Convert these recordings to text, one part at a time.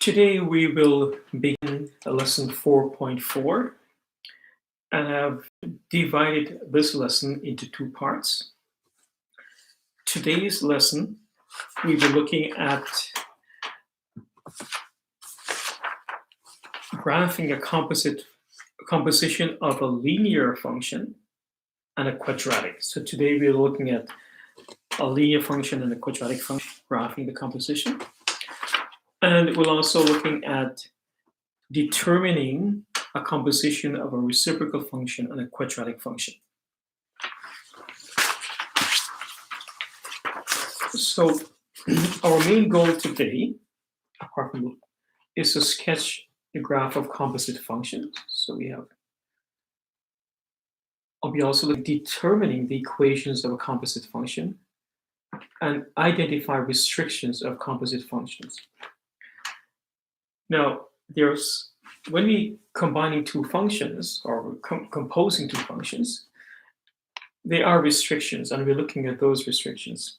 Today we will begin lesson 4.4, and I've divided this lesson into two parts. Today's lesson, we will be looking at graphing a composition of a linear function and a quadratic. So today we're looking at a linear function and a quadratic function, graphing the composition. And we're also looking at determining a composition of a reciprocal function and a quadratic function. So our main goal today, apart from is to sketch the graph of composite functions. So I'll be also determining the equations of a composite function and identify restrictions of composite functions. Now, when we combining two functions or composing two functions, there are restrictions, and we're looking at those restrictions.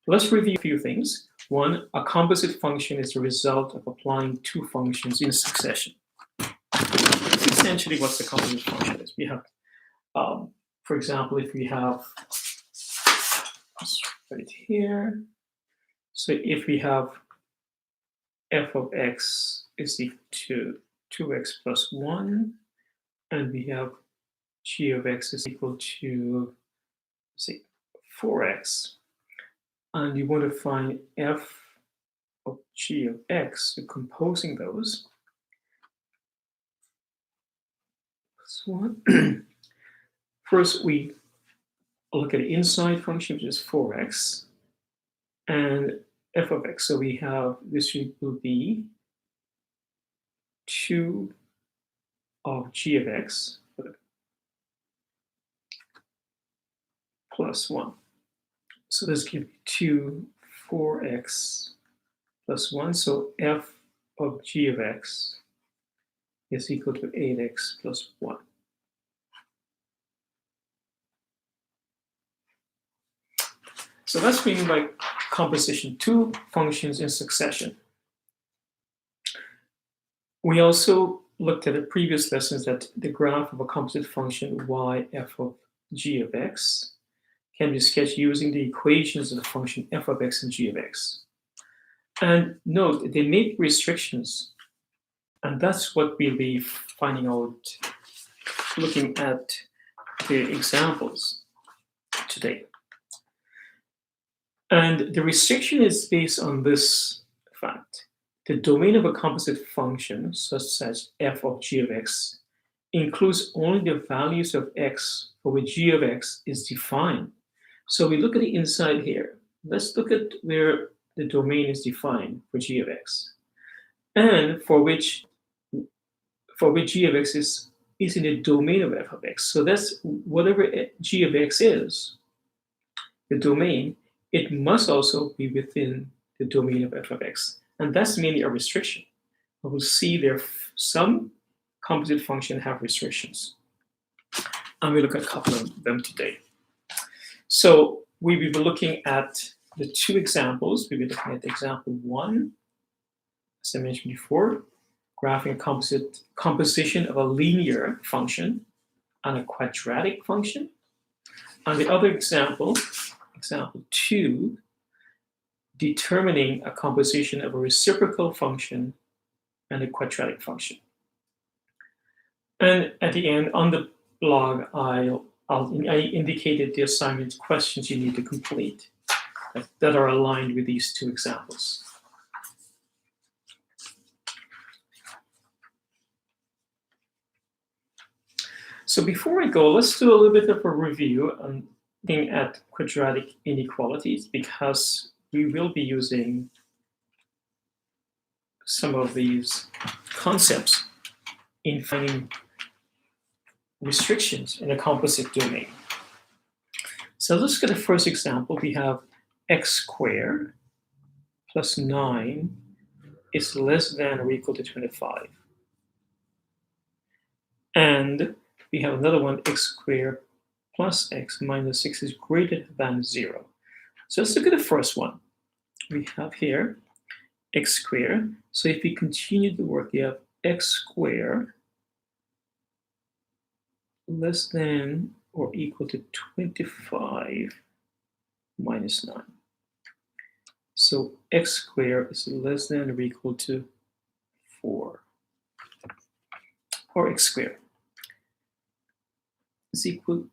Let's review a few things. One, a composite function is the result of applying two functions in succession. That's essentially what the composite function is. We have, for example, if we have, let's put it here. So if we have f of x is equal to 2x plus 1, and we have g of x is equal to, say, 4x, and you want to find f of g of x, so composing those. First, we look at the inside function, which is 4x, and f of x. So we have this will be 2 of g of x plus 1. So this gives me 2, 4x plus 1. So f of g of x is equal to 8x plus 1. So that's meaning by composition, two functions in succession. We also looked at the previous lessons that the graph of a composite function y f of g of x can be sketched using the equations of the function f of x and g of x. And note, they make restrictions, and that's what we'll be finding out looking at the examples today. And the restriction is based on this fact. The domain of a composite function, such as f of g of x, includes only the values of x for which g of x is defined. So we look at the inside here. Let's look at where the domain is defined for g of x, and for which g of x is in the domain of f of x. So that's whatever g of x is, the domain, it must also be within the domain of f of x. And that's mainly a restriction. We'll see there some composite functions have restrictions. And we'll look at a couple of them today. So we will be looking at the two examples. We'll be looking at example 1, as I mentioned before, graphing a composition of a linear function and a quadratic function. And the other example, example 2, determining a composition of a reciprocal function and a quadratic function. And at the end, on the blog, I indicated the assignment questions you need to complete that are aligned with these two examples. So before I go, let's do a little bit of a review on looking at quadratic inequalities, because we will be using some of these concepts in finding restrictions in a composite domain. So let's get the first example. We have x squared plus 9 is less than or equal to 25. And we have another one, x squared plus x minus 6 is greater than 0. So let's look at the first one. We have here x squared. So if we continue the work, we have x squared less than or equal to 25 minus 9. So x squared is less than or equal to 4, or x squared is equal,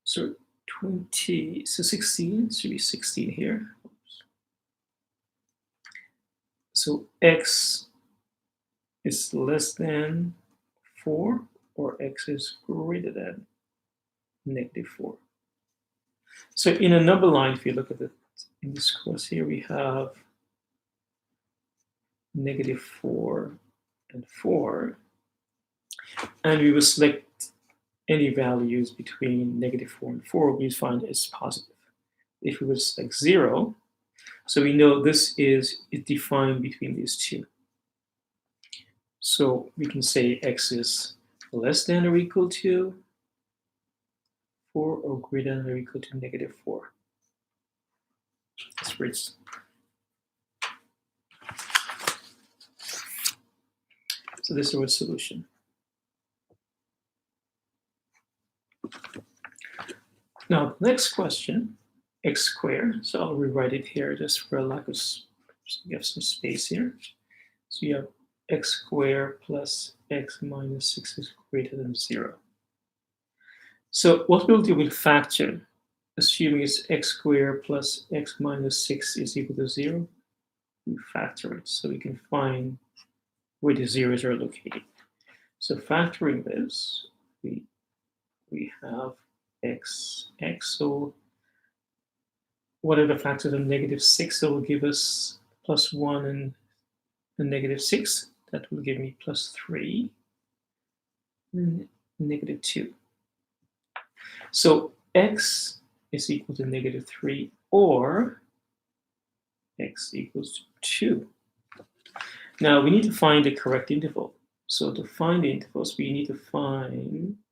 so 20, so 16, should be 16 here. So x is less than 4, or x is greater than -4. So in a number line, if you look at it in this course here, we have -4 and 4, and we will select any values between -4 and 4, we find is positive. If we would select 0, so we know this is defined between these two. So we can say x is less than or equal to 4 or greater than or equal to -4. That's great. So this is our solution. Now, the next question, x squared. So I'll rewrite it here just for a lack of, you have some space here. So you have x squared plus x minus 6 is greater than 0. So what we'll do, we'll factor, assuming it's x squared plus x minus 6 is equal to 0. We factor it so we can find where the zeros are located. So factoring this, we have x, so whatever factors are -6, that will give us +1 and -6. That will give me +3 and -2. So x is equal to -3, or x equals 2. Now we need to find the correct interval. So to find the intervals, we need to find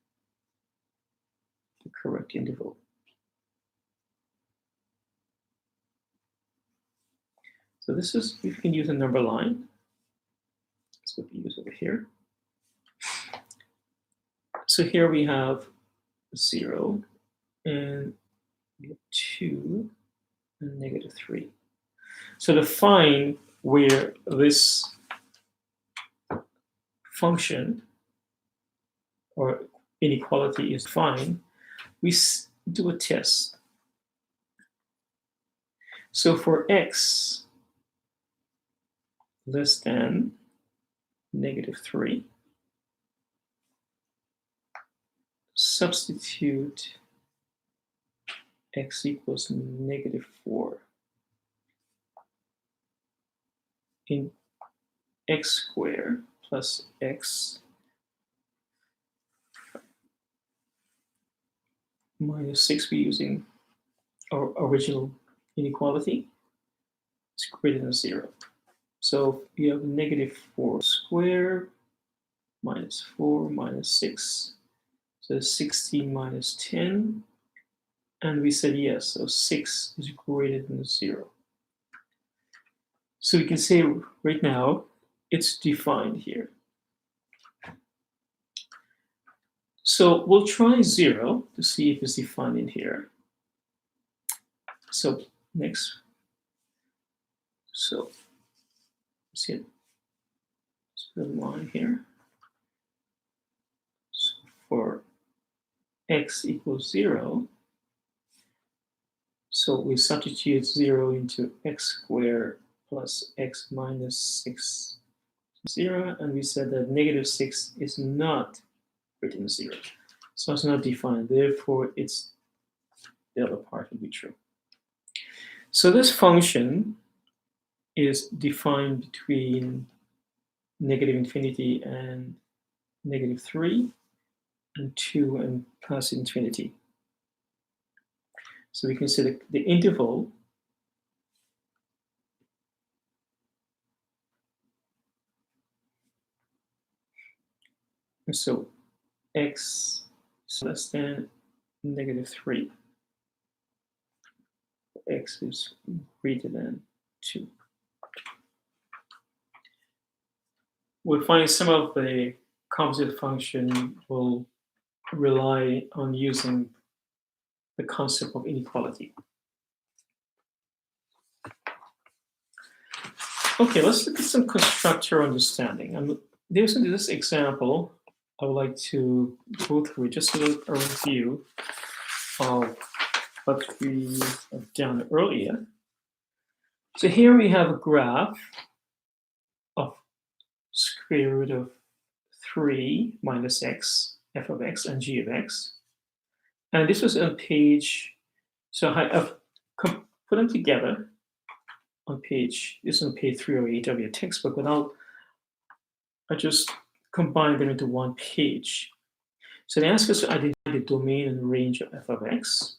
the correct interval. So this is, we can use a number line. That's what we use over here. So here we have 0, and we have 2, and -3. So to find where this function or inequality is defined, we do a test. So for x less than -3, substitute x equals -4 in x squared plus x minus 6, we're using our original inequality, it's greater than 0. So you have -4 squared minus 4 minus 6. So 16 minus 10. And we said yes, so 6 is greater than 0. So we can say right now it's defined here. So we'll try 0 to see if it's defined in here. So next, so see it. Let's put a line here. So for x equals 0, so we substitute 0 into x squared plus x minus 6, 0, and we said that -6 is not greater than 0. So it's not defined, therefore it's the other part will be true. So this function is defined between -infinity and -3, and 2 and plus infinity. So we consider the interval so x is less than -3. X is greater than 2. we'll find some of the composite function will rely on using the concept of inequality. Okay, let's look at some constructor understanding. And there's this example I would like to go through, just a review of what we have done earlier. So here we have a graph of square root of 3 minus x, f of x, and g of x. And this was on page, so I've put them together on page, this is on page 308 of your textbook, but I just combine them into one page. So they ask us to identify the domain and range of f of x.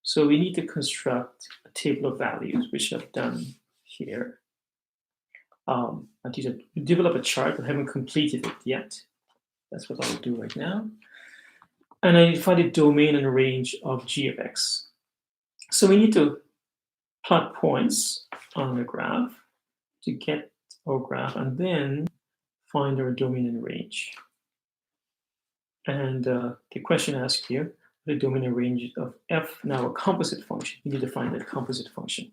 So we need to construct a table of values, which I've done here. I need to develop a chart, but I haven't completed it yet. That's what I'll do right now. And identify the domain and range of g of x. So we need to plot points on the graph to get our graph, and then find our domain and range. And the question asks here, the domain and range of f, now a composite function. We need to find that composite function.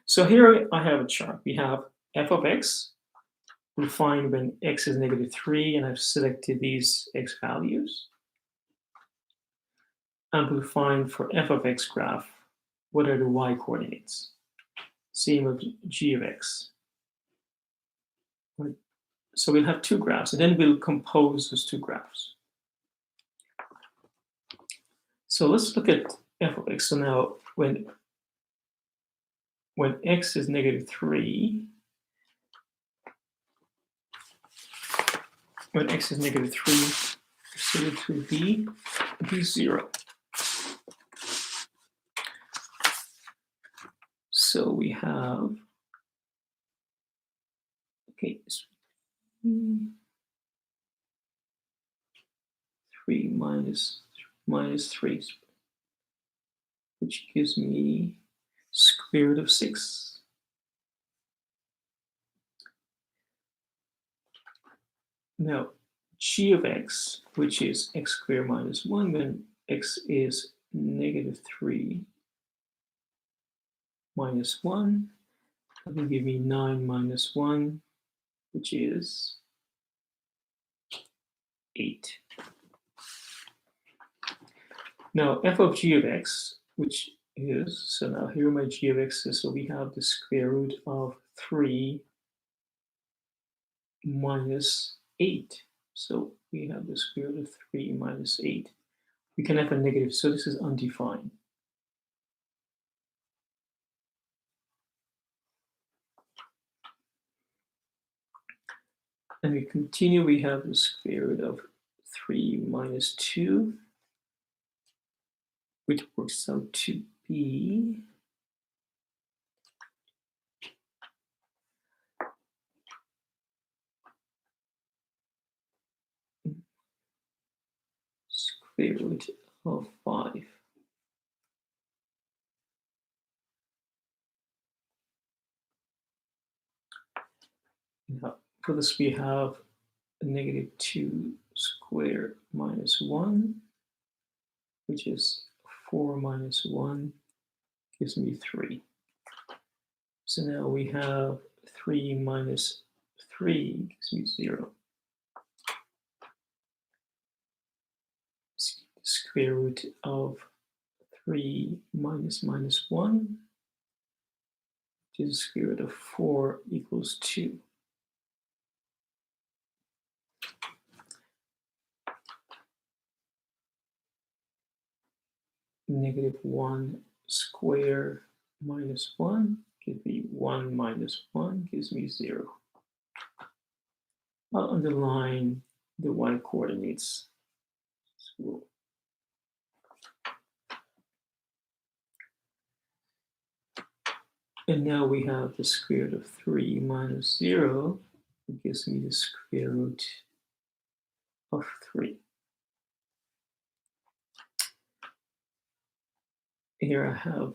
So here I have a chart. We have f of x. We find when x is -3, and I've selected these x values. And we find for f of x graph, what are the y coordinates? Same with g of x. So we'll have two graphs, and then we'll compose those two graphs. So let's look at f of x. So now when x is -3, when x is -3, so it will be 0. So we have, okay, 3 minus 3, which gives me square root of 6. Now, g of x, which is x squared minus 1, when x is -3 minus 1, that will give me 9 minus 1, which is 8. Now, f of g of x, which is, so now here my g of x is, so we have the square root of 3 minus 8. So we have the square root of 3 minus 8. We can have a negative, so this is undefined. And we continue, we have the square root of 3 minus 2, which works out to be square root of 5. Now, for this we have a -2 squared minus 1, which is 4 minus 1, gives me 3. So now we have 3 minus 3 gives me 0. Square root of 3 minus 1, which is square root of 4 equals 2. -1 squared minus 1 gives me 1 minus 1 gives me 0. I'll underline the y coordinates. So, and now we have the square root of 3 minus 0, it gives me the square root of 3. Here I have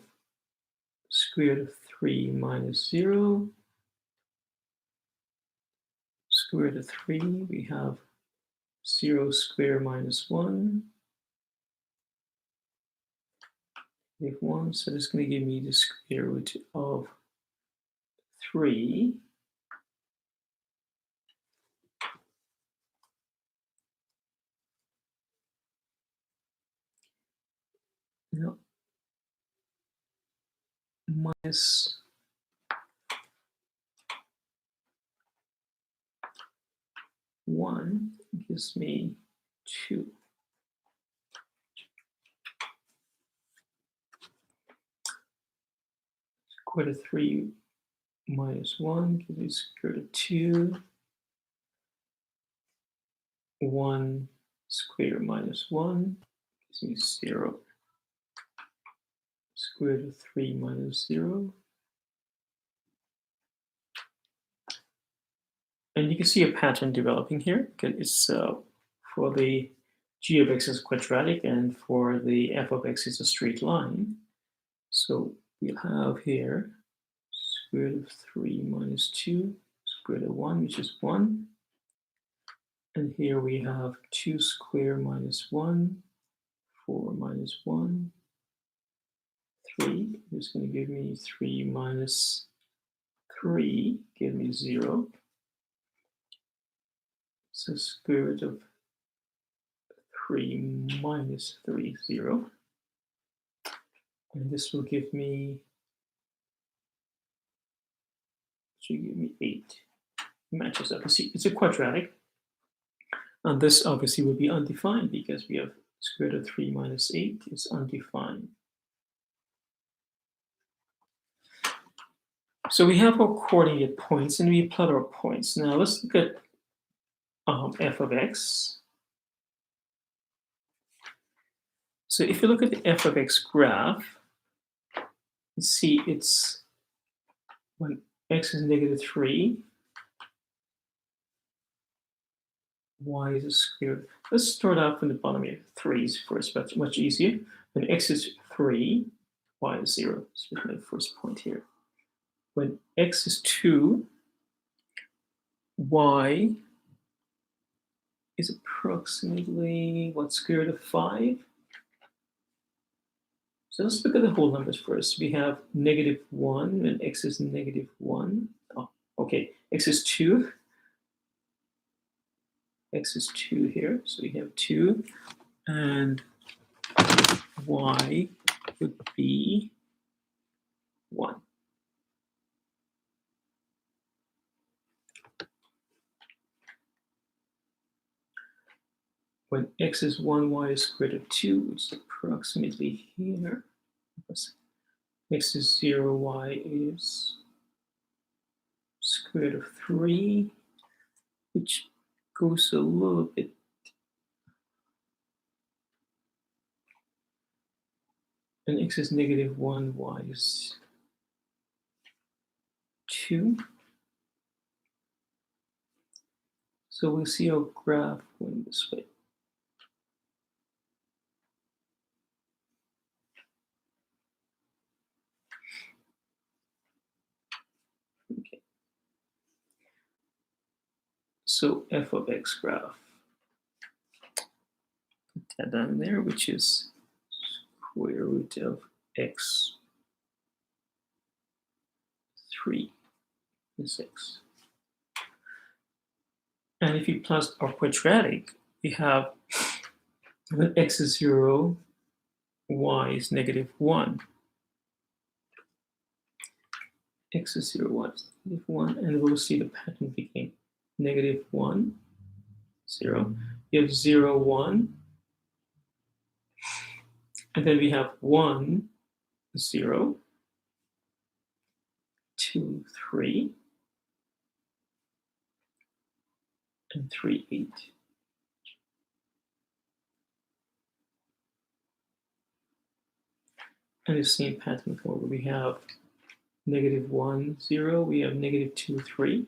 square root of 3 minus 0, square root of 3, we have 0 squared minus 1, negative 1, so that's going to give me the square root of 3. No, minus 1 gives me 2. Square root of 3 minus 1 gives me square root of 2. 1 squared minus 1 gives me 0. Square root of 3 minus 0. And you can see a pattern developing here. It's for the g of x is quadratic, and for the f of x is a straight line. So we'll have here square root of 3 minus 2, square root of 1, which is 1. And here we have 2 squared minus 1, 4 minus 1, 3. It's going to give me 3 minus 3, give me 0. So square root of 3 minus 3, 0. And this will give me, should give me 8. Matches up. You see, it's a quadratic. And this obviously will be undefined because we have square root of 3 minus 8 is undefined. So we have our coordinate points and we plot our points. Now let's look at f of x. So if you look at the f of x graph, you see it's when x is negative 3, y is a square. Let's start out from the bottom here. 3's first, that's much easier. When x is 3, y is 0. So my first point here. When x is 2, y is approximately, what, square root of 5? So let's look at the whole numbers first. We have negative 1 when x is negative 1. Oh, okay, x is 2. X is 2 here, so we have 2. And y would be 1. When x is 1, y is square root of 2, which is approximately here. X is 0, y is square root of 3, which goes a little bit. And x is negative 1, y is 2. So we'll see our graph going this way. Okay. So f of x graph. Put that down there, which is square root of x 3 is x. And if you plot our quadratic, we have when x is 0, y is negative 1. X is 0, y is negative 1, and we'll see the pattern became negative 1, 0. You have 0, 1, and then we have 1, 0, 2, 3, and 3, 8. And the same pattern forward. We have negative 1, 0. We have negative 2, 3.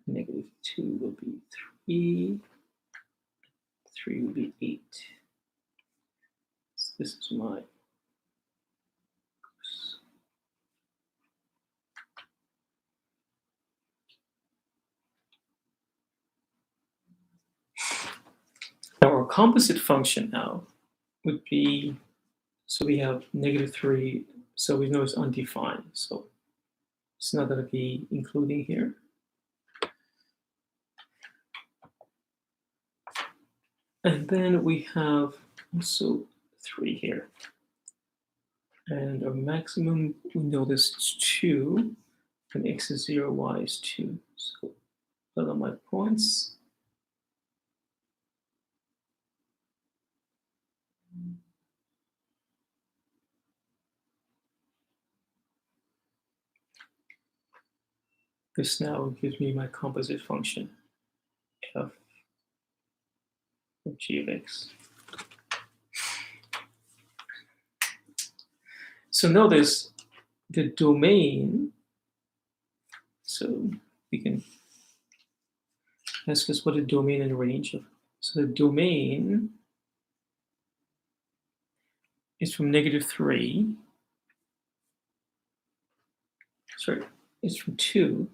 Negative 2 will be 3, 3 would be 8. So this is my now our composite function now would be, so we have -3, so we know it's undefined, so it's not going to be including here. And then we have also 3 here. And our maximum, we know this is 2, and x is 0, y is 2. So those are my points. This now gives me my composite function, f of g of x. So notice the domain, so we can ask us what the domain and range of. So the domain is from -3, sorry, it's from 2.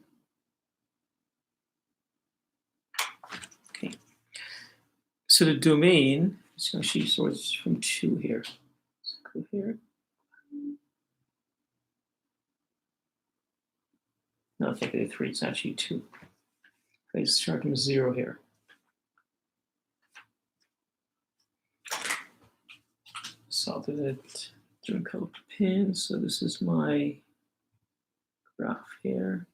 Okay. So the domain is actually sorts from 2 here. So go here. Not -3, it's actually 2. Okay, start from 0 here. Solved it through a couple pins. So this is my graph here.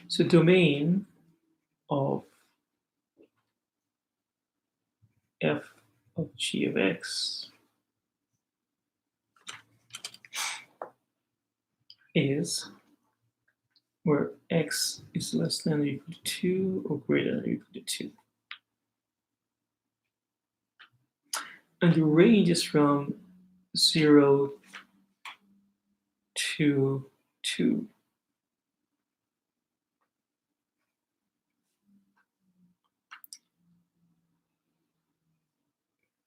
So domain of f of g of x is where x is less than or equal to 2 or greater than or equal to 2. And the range is from 0 to 2.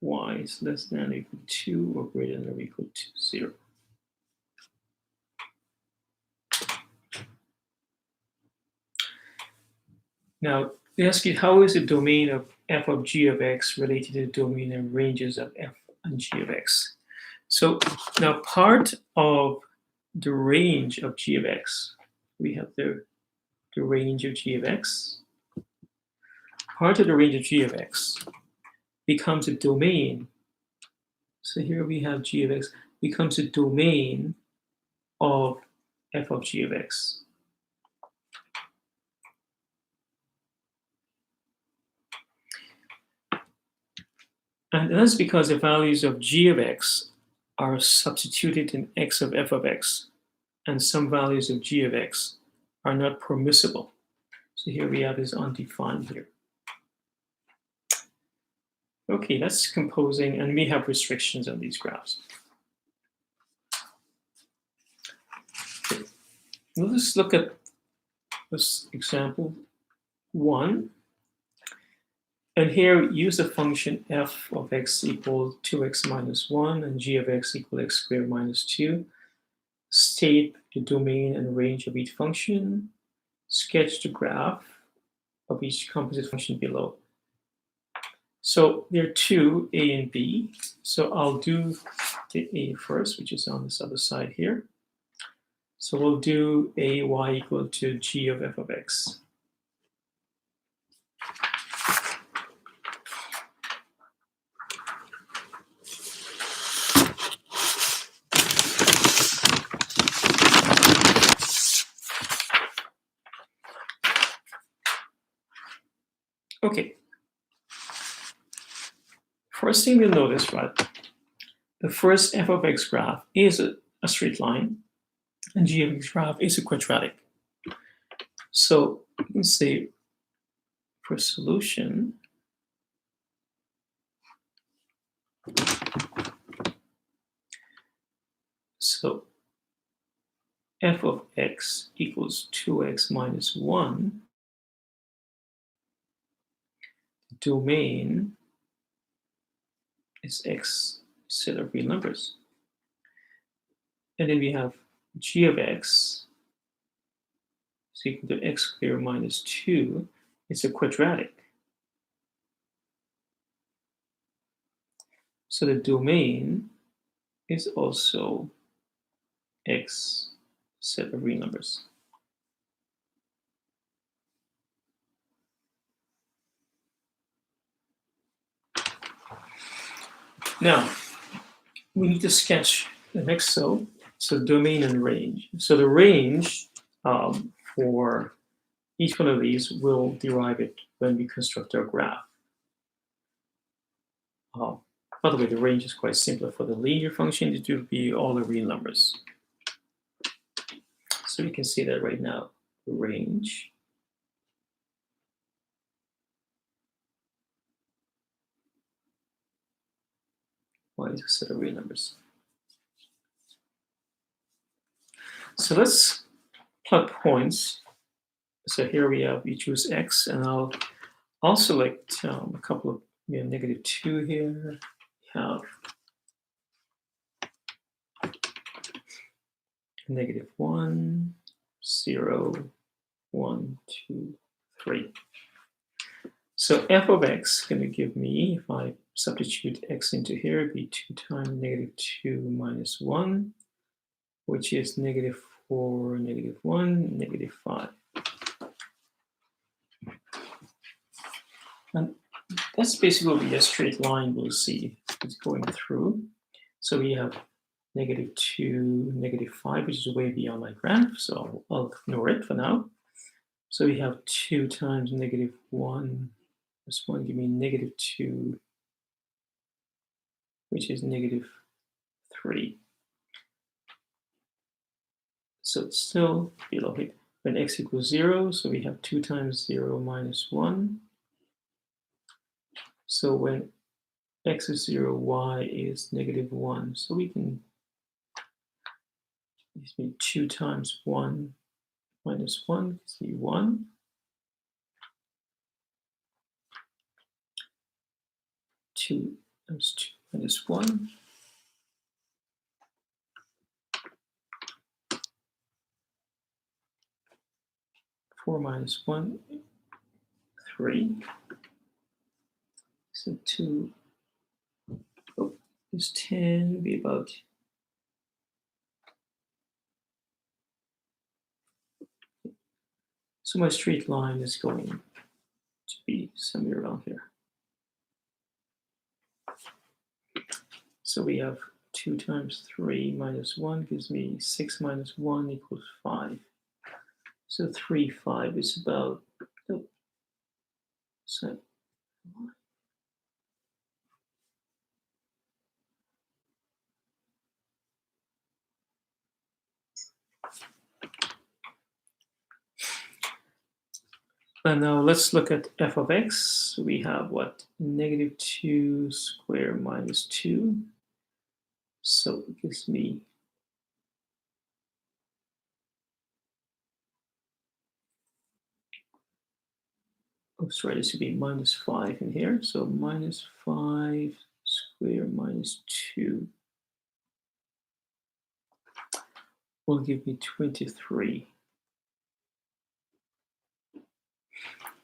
Y is less than or equal to 2 or greater than or equal to 0. Now, they ask you, how is the domain of f of g of x related to the domain and ranges of f and g of x? So now part of the range of g of x, we have the range of g of x. Part of the range of g of x becomes a domain. So here we have g of x becomes a domain of f of g of x. And that's because the values of g of x are substituted in x of f of x, and some values of g of x are not permissible. So here we have is undefined here. Okay, that's composing, and we have restrictions on these graphs. Okay. Let's look at this example 1. And here, use the function f of x equal 2x minus 1 and g of x equal x squared minus 2. State the domain and range of each function. Sketch the graph of each composite function below. So there are 2, a and b. So I'll do the a first, which is on this other side here. So we'll do a y equal to g of f of x. Okay. First thing you'll notice, right? The first f of x graph is a straight line, and g of x graph is a quadratic. So you can say for solution, so f of x equals 2x minus 1 domain is x set of real numbers. And then we have g of x is equal to x squared minus 2. It's a quadratic. So the domain is also x set of real numbers. Now, we need to sketch the next cell. So domain and range. So the range for each one of these, we'll derive it when we construct our graph. By the way, the range is quite simpler. For the linear function, it will be all the real numbers. So you can see that right now. The range is a set of real numbers. So let's plot points. So here we choose x, and I'll select a couple of -2 here. We have -1, 0, 1, 2, 3. So f of x is going to give me, if I substitute x into here, it'd be 2 times -2 minus 1, which is -4, -1, -5. And that's basically a straight line we'll see it's going through. So we have -2, -5, which is way beyond my graph, so I'll ignore it for now. So we have 2 times -1. This one give me -2, which is -3. So it's still below it. When x equals 0, so we have 2 times 0 minus 1. So when x is 0, y is -1. So we can, gives me 2 times 1 minus 1 gives me 1. 2 times 2 minus 1. 4 minus 1, 3. So 2 is 10, be about so my straight line is going to be somewhere around here. So we have 2 times 3 minus 1 gives me 6 minus 1 equals 5. So 3, 5 is about, so and now let's look at f of x. We have what? -2 squared minus 2. So it gives me sorry, this would be -5 in here. So -5 squared minus 2 will give me 23.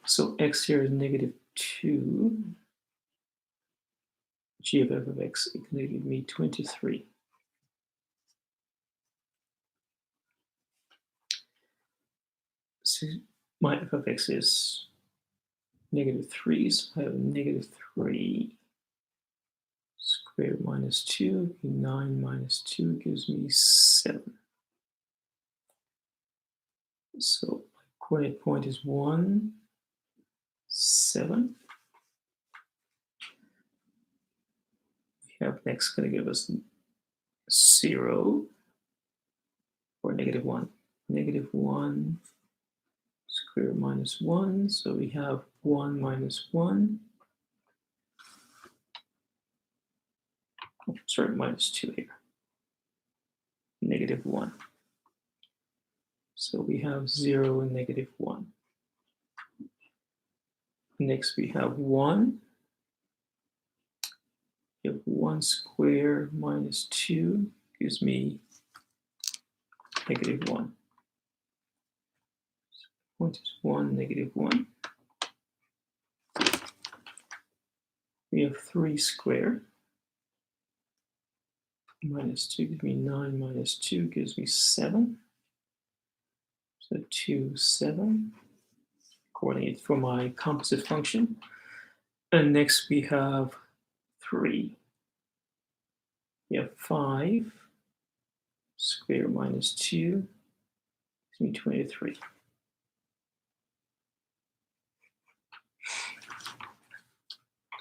So x here is -2. G of f of x is going to give me 23. So my f of x is -3, so I have -3 squared minus 2, 9 minus 2 gives me 7. So my coordinate point is 1, 7. We have next going to give us 0 or -1. -1 squared minus 1, so we have 1 minus 1. Oh, sorry, minus 2 here. -1. So we have 0 and -1. Next, we have 1. We have 1 squared minus 2 gives me negative 1. Point is 1, negative 1. We have 3 squared minus 2 gives me 9, minus 2 gives me 7. So 2, 7. Coordinate for my composite function. And next we have 3. We have 5 squared minus 2 gives me 23.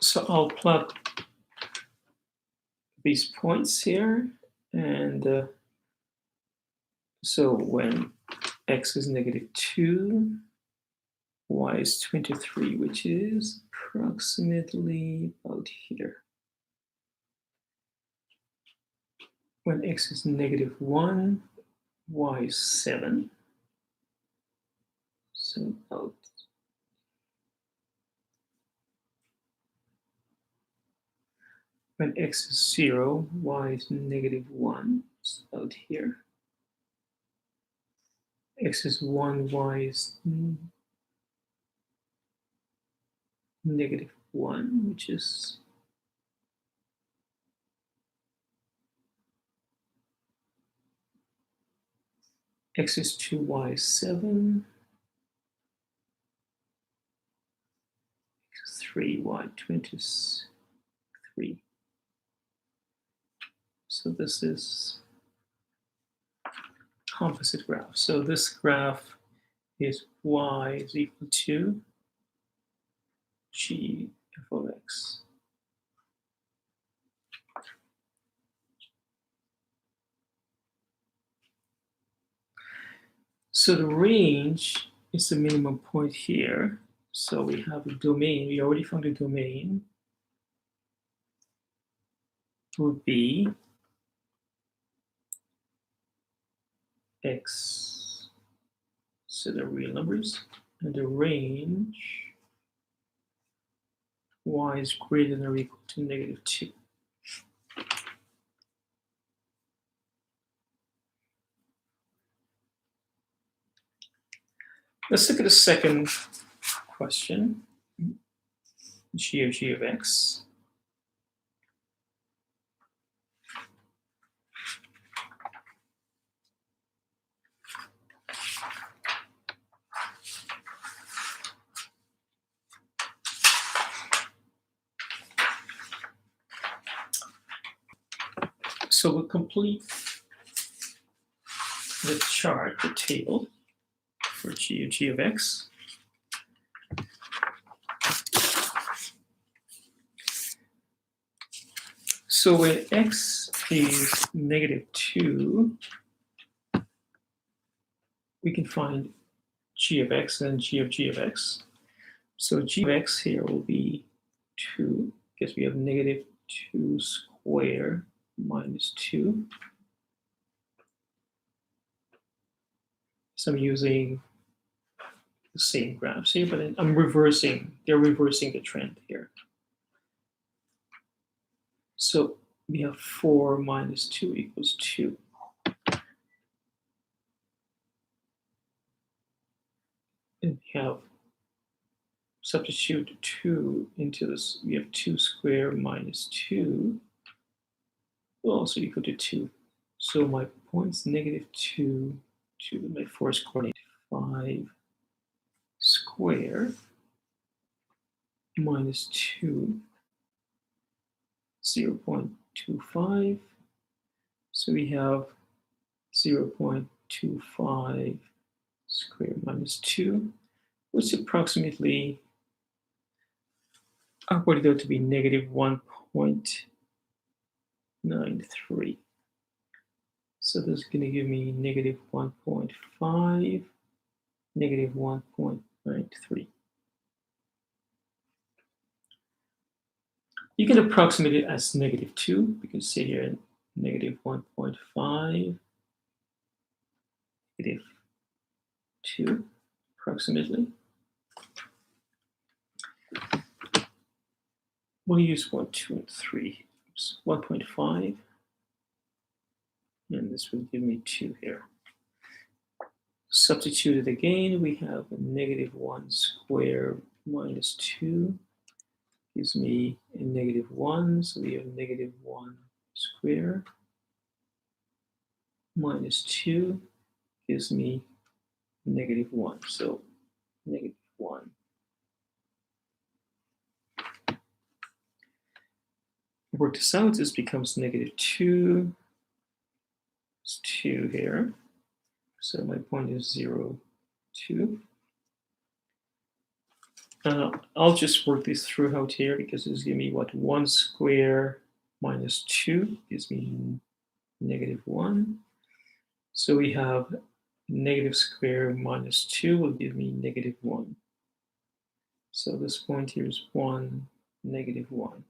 So I'll plot these points here, and so when x is negative 2, y is 23, which is approximately about here. When x is negative 1, y is 7. So about when x is 0, y is negative 1. It's about here. X is 1, y is negative 1, which is x is 2, y is 7. X is 3, y 23. So this is composite graph. So this graph is y is equal to g f of x. So the range is the minimum point here. So we have a domain. We already found the domain would be x. So the real numbers, and the range y is greater than or equal to negative 2. Let's look at the second question, g of x. So we'll complete the chart, the table for g of x. So when x is negative 2, we can find g of x and g of x. So g of x here will be 2, because we have negative 2 squared minus 2. So I'm using the same graphs here, but I'm reversing, they're reversing the trend here. So we have 4 minus 2 equals 2. And we have substitute 2 into this. We have 2 squared minus 2 will also equal to 2. So my point's negative 2 to my first coordinate 5 squared minus 2, 0.25. So we have 0.25 squared minus 2, which is approximately, I worked it out to be negative 1.93. So this is going to give me negative 1.5, negative 1.93. You can approximate it as negative 2. We can say here negative 1.5, negative 2, approximately. We'll use 1, 2, and 3. Oops, 1.5. And this will give me 2 here. Substitute it again. We have a negative 1 squared minus 2 gives me a negative 1. So we have negative 1 squared minus 2 gives me negative 1. So negative 1. Work this out. This becomes negative 2. It's 2 here. So my point is 0, 2. I'll just work this through out here because this gives me what? 1 squared minus 2 gives me negative 1. So we have negative square minus 2 will give me negative 1. So this point here is 1, negative 1.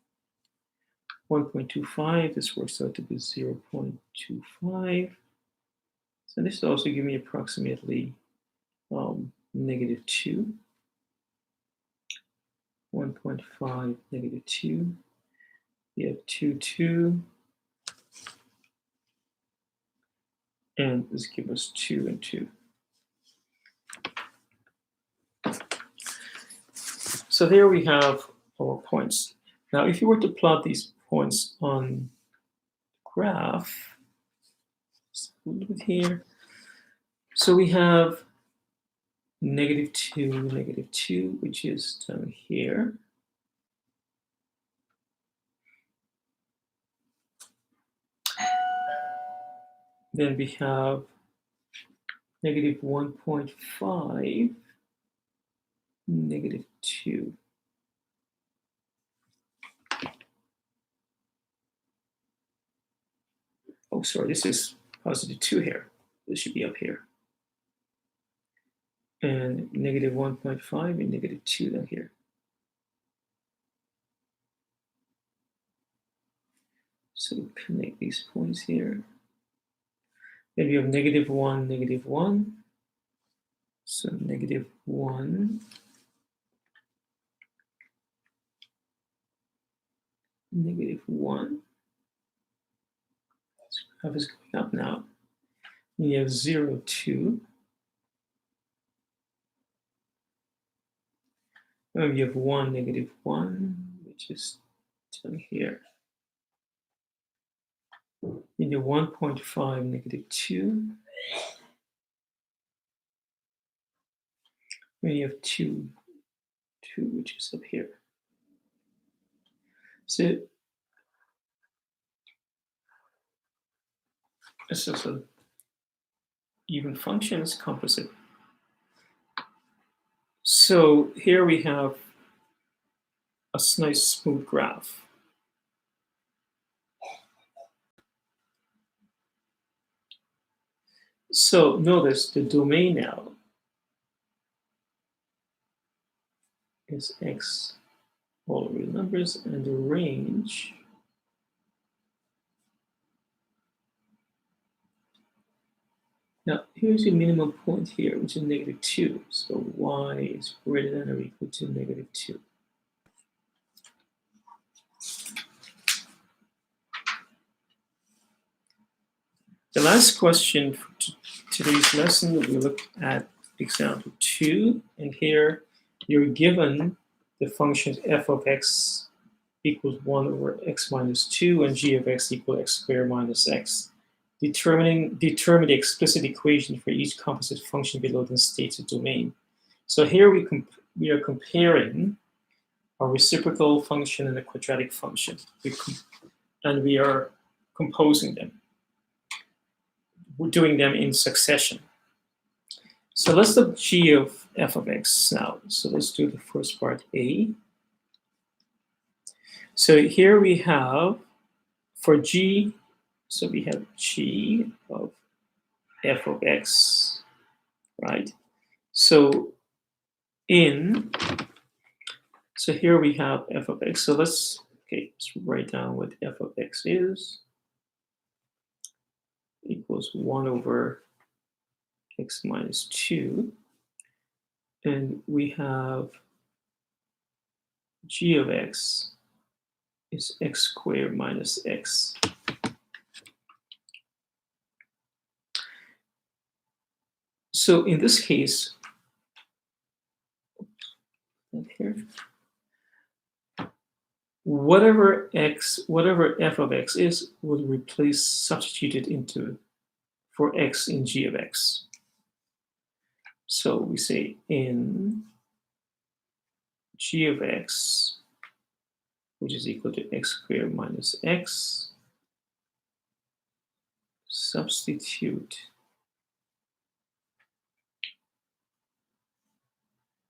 1.25, this works out to be 0.25. So this will also give me approximately negative 2. 1.5, negative 2. We have 2, 2. And this gives us 2 and 2. So there we have our points. Now, if you were to plot these points on the graph, just a little bit here. So we have negative 2, which is down here. Then we have negative 1.5, negative 2. Oh, sorry, this is positive 2 here. This should be up here. And negative 1.5 and negative 2 down here. So connect these points here. Then we have negative 1, negative 1. So negative 1, negative 1. This graph is going up now. We have 0, 2. And we have 1, negative 1, which is down here. In the 1.5, negative 2. We have 2, which is up here. So this is an even functions composite. So here we have a nice smooth graph. So notice the domain now is x, all real numbers, and the range now here's your minimum point here, which is negative 2. So y is greater than or equal to negative 2. The last question for today's lesson, we look at example 2, and here you're given the functions f of x equals 1 over x minus 2 and g of x equal x squared minus x. Determine the explicit equation for each composite function below the stated domain. So here we are comparing a reciprocal function and a quadratic function, and we are composing them. We're doing them in succession. So let's look g of f of x now. So let's do the first part, a. So here we have, for g, so we have g of f of x, right? So here we have f of x. So let's write down what f of x is. Equals 1 over x minus 2. And we have g of x is x squared minus x. So in this case, here, whatever f of x is, will replace substituted into for x in g of x. So we say in g of x, which is equal to x squared minus x, substitute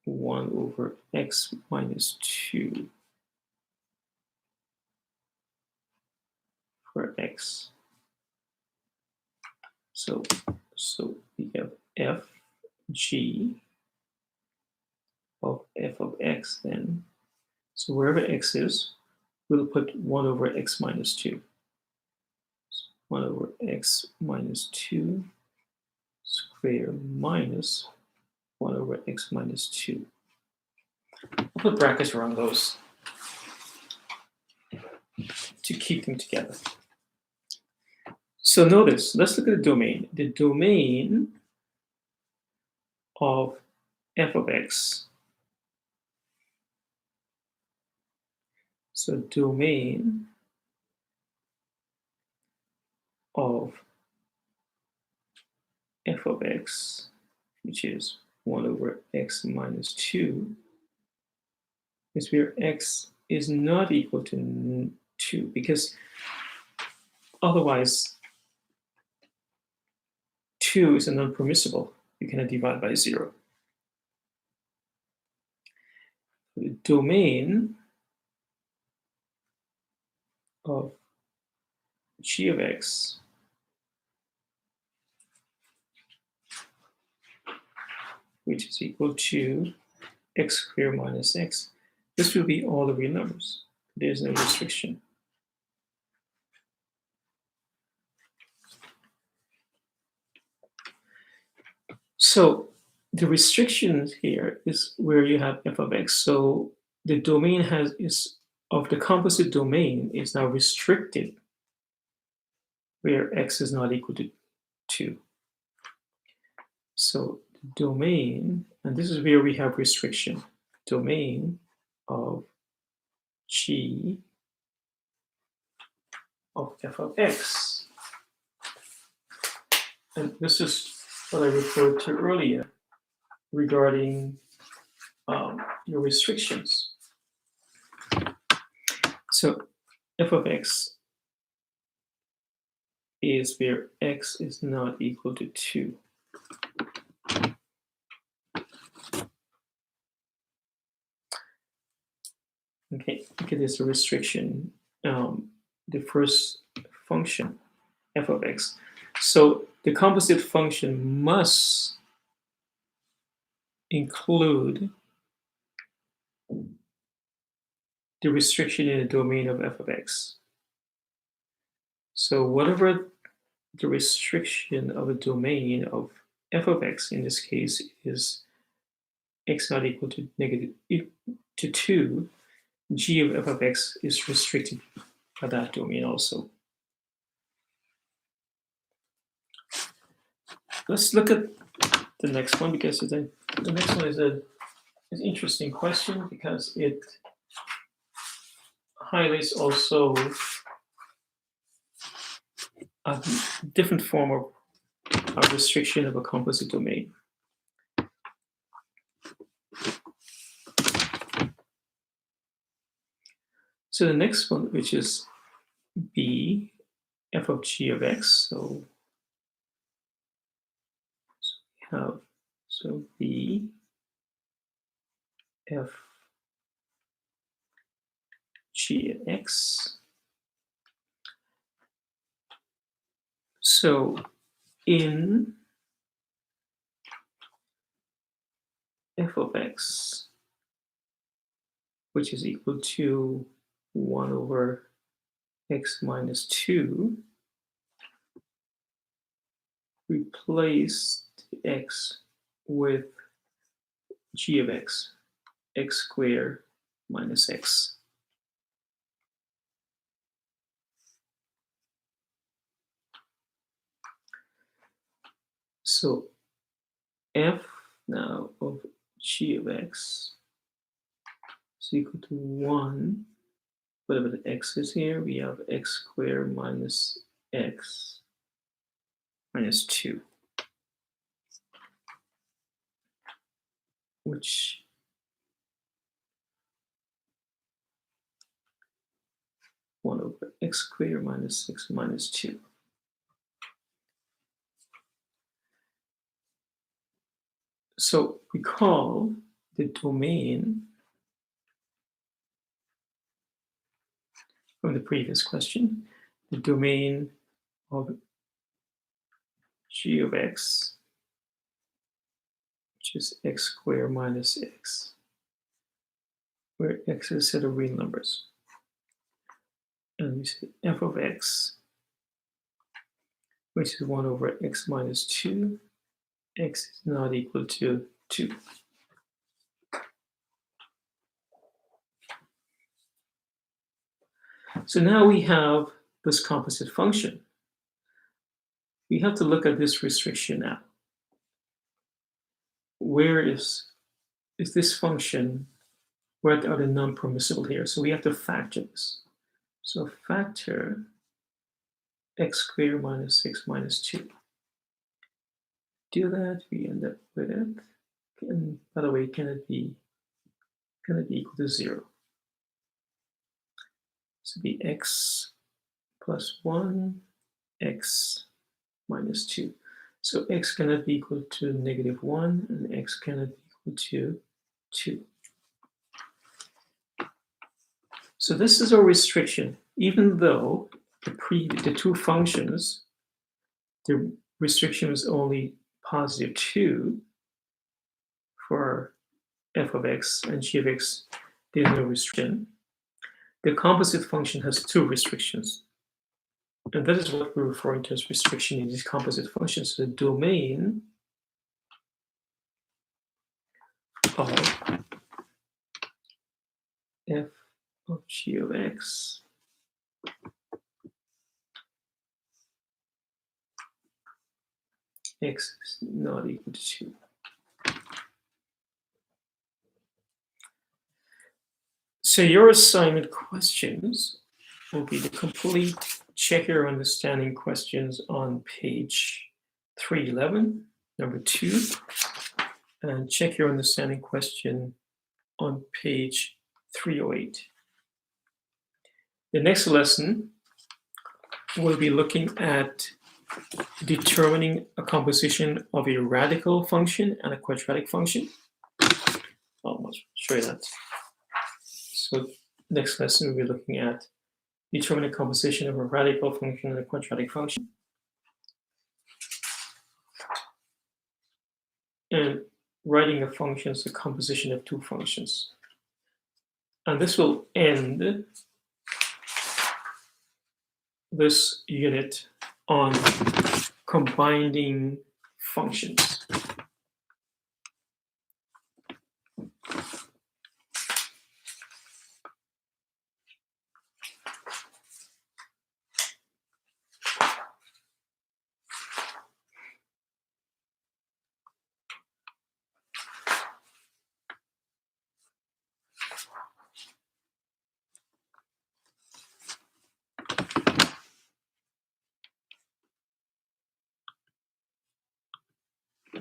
1 over x minus 2 for x. So we have f g of f of x then. So wherever x is, we'll put 1 over x minus 2. So 1 over x minus 2 squared minus 1 over x minus 2. I'll put brackets around those to keep them together. So notice, let's look at the domain. The domain of f of x. So domain of f of x, which is 1 over x minus 2, is where x is not equal to 2, because otherwise 2 is a non-permissible. You cannot divide by 0. The domain of g of x which is equal to x squared minus x. This will be all the real numbers. There's no restriction. So the restriction here is where you have f of x. So the domain of the composite domain is now restricted where x is not equal to 2. So the domain, and this is where we have restriction, domain of g of f of x. And this is what I referred to earlier regarding your restrictions. So f of x is where x is not equal to 2. Okay, look at this restriction. The first function, f of x. So the composite function must include the restriction in the domain of f of x. So whatever the restriction of a domain of f of x in this case is x not equal to negative to 2, g of f of x is restricted by that domain also. Let's look at the next one, because the next one is an interesting question because it highlights also a different form of restriction of a composite domain. So the next one, which is b f of g of x, so we have b f g of x. So in f of x, which is equal to 1 over x minus 2, replace x with g of x, x squared minus x. So f now of g of x is equal to 1. Whatever the x is here, we have x squared minus x minus 2, which one over x squared minus x minus 2. So recall the domain from the previous question. The domain of g of x, which is x squared minus x, where x is a set of real numbers. And we say f of x, which is 1 over x minus 2, x is not equal to 2. So now we have this composite function. We have to look at this restriction now. Where is this function? Where are the non-permissible here? So we have to factor this. So factor x squared minus x minus 2. Do that, we end up with it. And by the way, can it be equal to 0? So be x plus 1, x minus 2. So x cannot be equal to -1, and x cannot be equal to 2. So this is a restriction, even though the two functions, the restriction is only positive 2 for f of x and g of x, there's no restriction. The composite function has two restrictions. And that is what we're referring to as restriction in these composite functions. The domain of f of g of x x is not equal to 2. So your assignment questions will be the complete check your understanding questions on page 311, number 2, and check your understanding question on page 308. The next lesson will be looking at determining a composition of a radical function and a quadratic function. I'll show you that. So next lesson we'll be looking at determining a composition of a radical function and a quadratic function. And writing a function is a composition of two functions. And this will end this unit on combining functions.